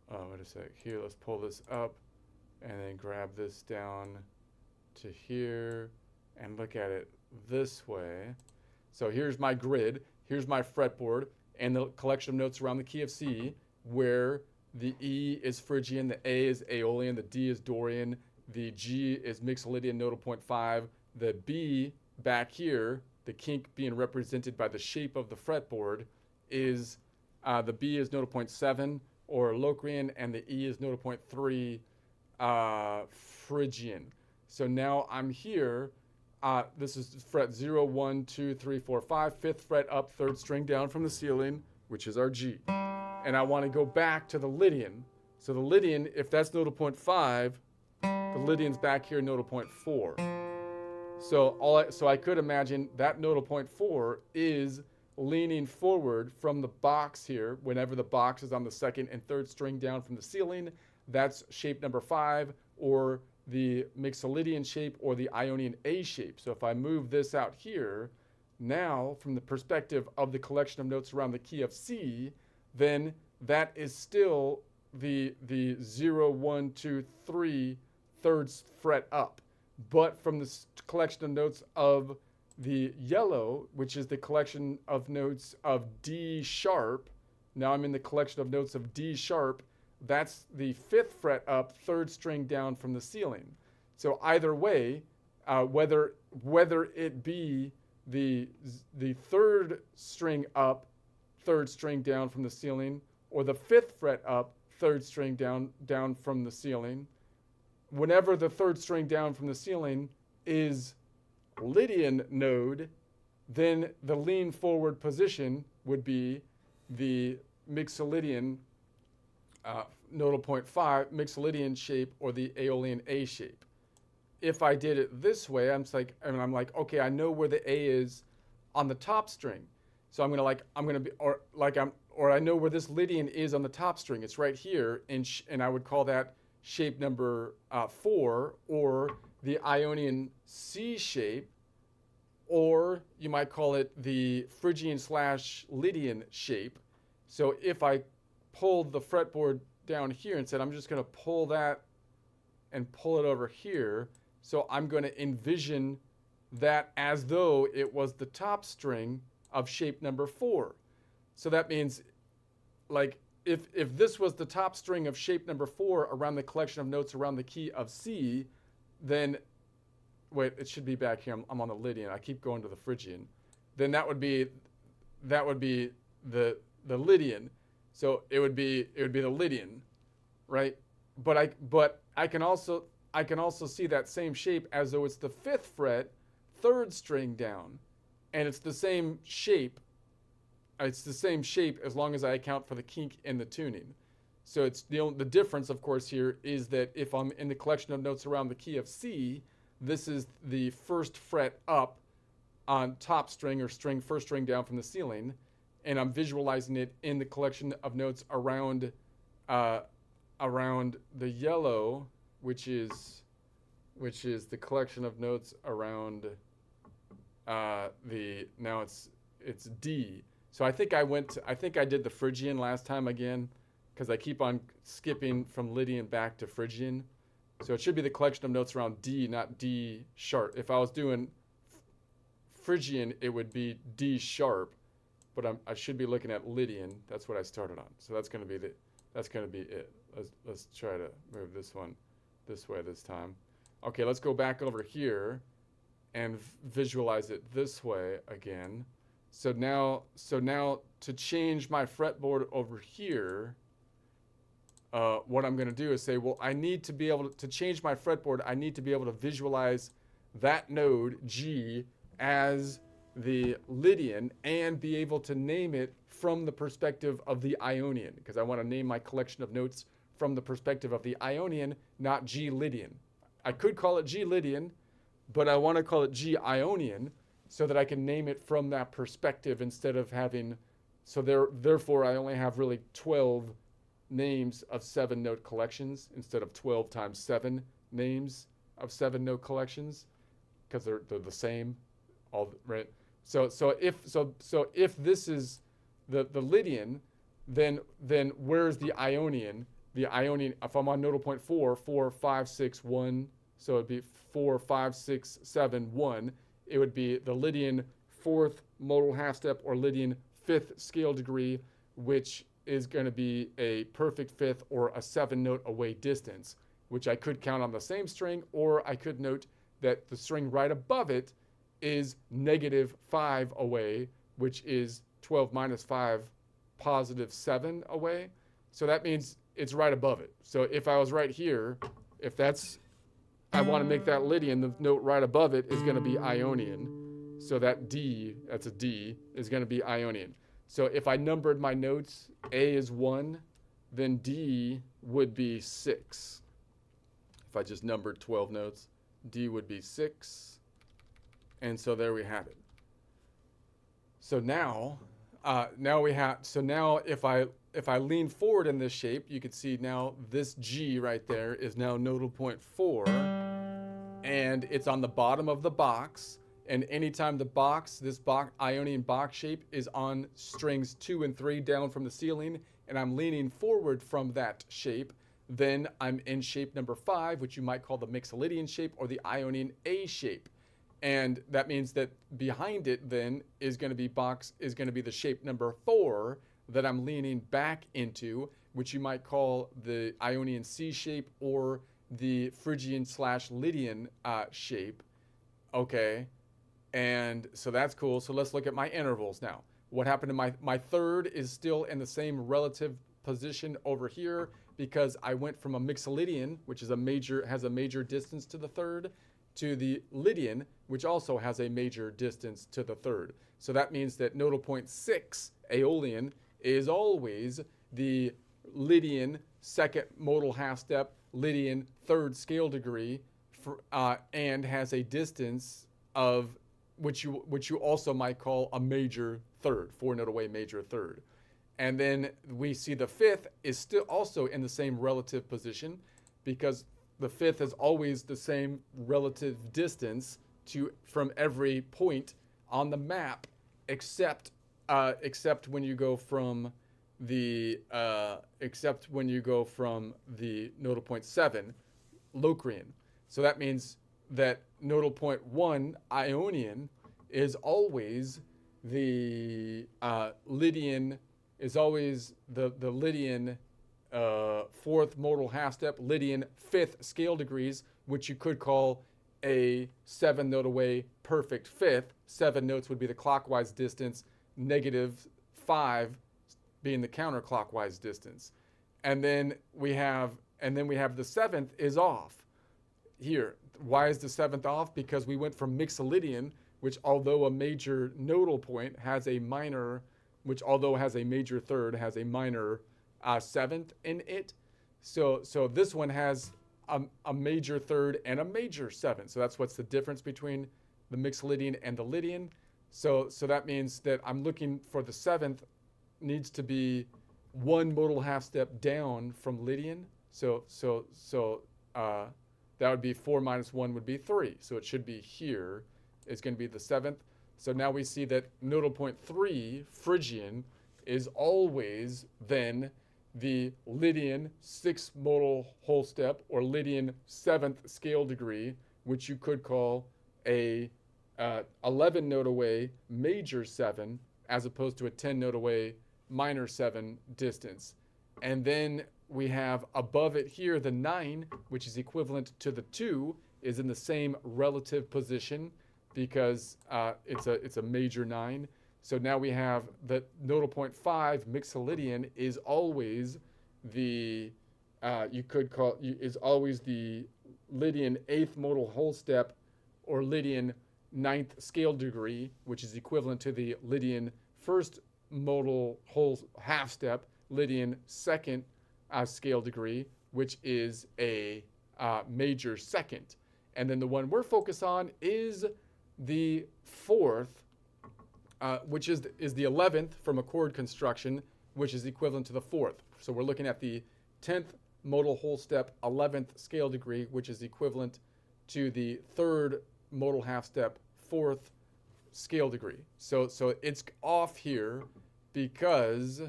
wait a sec. Here, let's pull this up. And then grab this down to here and look at it this way. So here's my grid, here's my fretboard, and the collection of notes around the key of C, where The E is Phrygian, the A is Aeolian, the D is Dorian, the G is Mixolydian nodal point 5, the B back here, the kink being represented by the shape of the fretboard, is the B is nodal point 7 or Locrian, and the E is nodal point 3 Phrygian. So now I'm here. This is fret 0, 1, 2, 3, 4, 5, 5th fret up, 3rd string down from the ceiling, which is our G. And I want to go back to the Lydian. So the Lydian, if that's nodal point 5, the Lydian's back here, nodal point 4. So I could imagine that nodal point 4 is leaning forward from the box here. Whenever the box is on the 2nd and 3rd string down from the ceiling, that's shape number 5, or the Mixolydian shape, or the Ionian A shape. So if I move this out here, now from the perspective of the collection of notes around the key of C, then that is still the 0, 1, 2, 3, 3rd fret up. But from the collection of notes of the yellow, which is the collection of notes of D sharp, now I'm in the collection of notes of D sharp, that's the 5th fret up, 3rd string down from the ceiling. So either way, whether it be the 3rd string up, 3rd string down from the ceiling, or the 5th fret up, 3rd string down from the ceiling, whenever the 3rd string down from the ceiling is Lydian node, then the lean forward position would be the Mixolydian nodal point 5 Mixolydian shape, or the Aeolian A shape. If I did it this way, I'm like, okay, I know where the A is on the top string. So or I know where this Lydian is on the top string. It's right here, and I would call that shape number 4, or the Ionian C shape, or you might call it the Phrygian / Lydian shape. So if I pulled the fretboard down here and said, I'm just going to pull that and pull it over here, so I'm going to envision that as though it was the top string of shape number 4. So that means, like, if this was the top string of shape number 4 around the collection of notes around the key of C, then, wait, it should be back here. I'm on the Lydian. I keep going to the Phrygian. Then that would be the Lydian. So it would be the Lydian, right? But I can also see that same shape as though it's the 5th fret, 3rd string down, and it's the same shape. It's the same shape as long as I account for the kink in the tuning. So it's the difference, of course, here is that if I'm in the collection of notes around the key of C, this is the 1st fret up on top string, or string 1st string down from the ceiling, and I'm visualizing it in the collection of notes around the yellow, which is the collection of notes around now it's D. So I think I did the Phrygian last time again, because I keep on skipping from Lydian back to Phrygian. So it should be the collection of notes around D, not D sharp. If I was doing Phrygian, it would be D sharp, but I should be looking at Lydian. That's what I started on. So that's going to be it. Let's try to move this one this way this time. Okay, let's go back over here and visualize it this way again. So now to change my fretboard over here, what I'm going to do is say, well, I need to be able to change my fretboard. I need to be able to visualize that node G as the Lydian and be able to name it from the perspective of the Ionian, because I want to name my collection of notes from the perspective of the Ionian, not G Lydian. I could call it G Lydian, but I want to call it G Ionian so that I can name it from that perspective instead of having, therefore I only have really 12 names of 7-note collections instead of 12 times 7 names of 7-note collections, because they're the same, all right. So if this is the Lydian, then where's the Ionian? The Ionian, if I'm on nodal point 4, 4, 5, 6, 1, so it'd be 4, 5, 6, 7, 1. It would be the Lydian 4th modal half step or Lydian 5th scale degree, which is going to be a perfect fifth or a 7-note away distance, which I could count on the same string, or I could note that the string right above it is -5 away, which is 12 minus 5, +7 away. So that means it's right above it. So if I was right here, if that's, I want to make that Lydian, the note right above it is going to be Ionian. So that D, that's a D, is going to be Ionian. So if I numbered my notes, A is 1, then D would be 6. If I just numbered 12 notes, D would be 6. And so there we have it. So now, if I lean forward in this shape, you can see now this G right there is now nodal point 4, and it's on the bottom of the box. And anytime the box, this Ionian box shape is on strings 2 and 3 down from the ceiling, and I'm leaning forward from that shape, then I'm in shape number 5, which you might call the Mixolydian shape or the Ionian A shape. And that means that behind it then is going to be the shape number 4 that I'm leaning back into, which you might call the Ionian C shape or the Phrygian/Lydian shape. Okay, and so that's cool. So let's look at my intervals now. What happened to my third is still in the same relative position over here because I went from a Mixolydian, which is has a major distance to the third, to the Lydian, which also has a major distance to the third. So that means that nodal point 6, Aeolian, is always the Lydian second modal half step, Lydian third scale degree, and has a distance of which you also might call a major third, 4-note away major third. And then we see the fifth is still also in the same relative position because the fifth is always the same relative distance from every point on the map, except when you go from the nodal point 7, Locrian. So that means that nodal point 1, Ionian, is always the Lydian, is always the Lydian fourth modal half step, Lydian fifth scale degrees, which you could call a 7-note away perfect fifth. 7 notes would be the clockwise distance, -5 being the counterclockwise distance. And then we have the seventh is off. Here, why is the seventh off? Because we went from Mixolydian, which although a major nodal point has a minor, which although has a major third, has a minor seventh in it. So this one has a major third and a major seventh. So that's what's the difference between the Mixolydian and the Lydian. So that means that I'm looking for the seventh needs to be 1 modal half step down from Lydian. So that would be 4 minus 1 would be 3. So it should be here. It's going to be the seventh. So now we see that nodal point 3, Phrygian, is always then the Lydian 6th modal whole step or Lydian 7th scale degree, which you could call a 11-note away major 7 as opposed to a 10-note away minor 7 distance. And then we have above it here the 9, which is equivalent to the 2, is in the same relative position because it's a major 9. So now we have the nodal point 5, Mixolydian, is always the is always the Lydian 8th modal whole step or Lydian 9th scale degree, which is equivalent to the Lydian 1st modal whole half step, Lydian 2nd scale degree, which is a major 2nd. And then the one we're focused on is the 4th, which is the 11th from a chord construction, which is equivalent to the 4th. So we're looking at the 10th modal whole step, 11th scale degree, which is equivalent to the 3rd modal half step, 4th scale degree. So it's off here because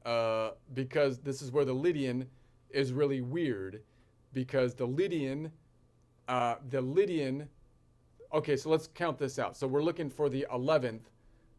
this is where the Lydian is really weird, because the Lydian, okay, so let's count this out. So we're looking for the 11th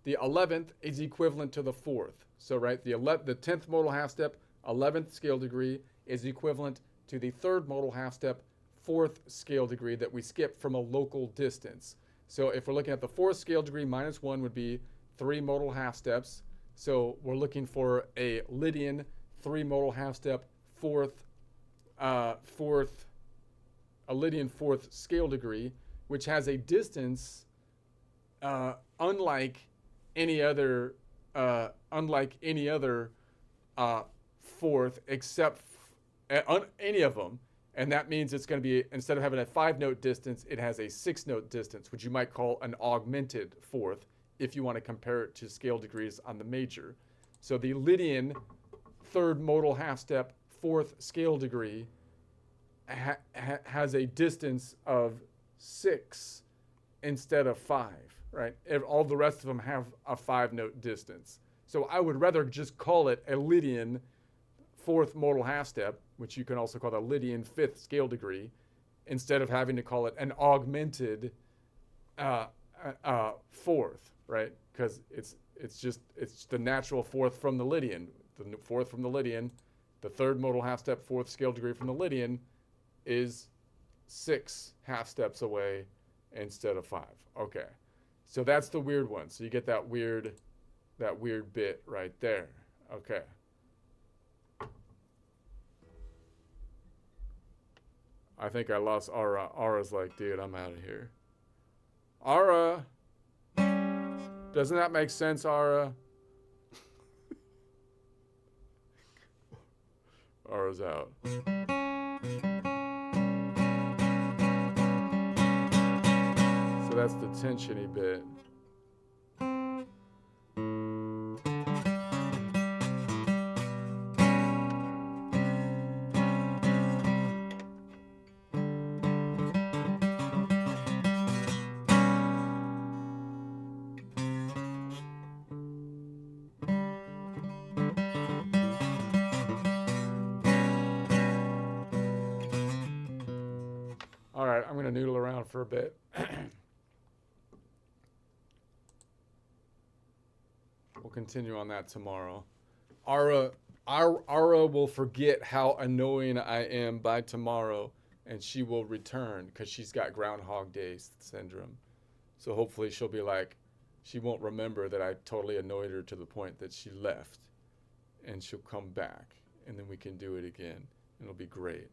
the 11th is equivalent to the 4th. So, right, the 10th modal half step, 11th scale degree, is equivalent to the 3rd modal half step, 4th scale degree that we skipped from a local distance. So if we're looking at the 4th scale degree, minus 1 would be 3 modal half steps. So we're looking for a Lydian 3 modal half step, a Lydian 4th scale degree, which has a distance unlike any other fourth except any of them. And that means it's going to be, instead of having a 5-note distance, it has a 6-note distance, which you might call an augmented fourth if you want to compare it to scale degrees on the major. So the Lydian 3rd modal half step, 4th scale degree has a distance of 6 instead of 5, right? All the rest of them have a 5-note distance. So I would rather just call it a Lydian 4th modal half step, which you can also call the Lydian 5th scale degree, instead of having to call it an augmented 4th, right? Because it's the natural 4th from the Lydian. The 4th from the Lydian, the 3rd modal half step, 4th scale degree from the Lydian is 6 half steps away instead of 5. Okay, so that's the weird one. So you get that weird bit right there. Okay. I think I lost Ara. Ara's like, dude, I'm out of here. Ara, doesn't that make sense, Ara? Ara's out. So that's the tensiony bit. All right, I'm going to noodle around for a bit. We'll continue on that tomorrow. Ara will forget how annoying I am by tomorrow, and she will return because she's got Groundhog Day syndrome. So hopefully she'll be like, she won't remember that I totally annoyed her to the point that she left, and she'll come back, and then we can do it again. It'll be great.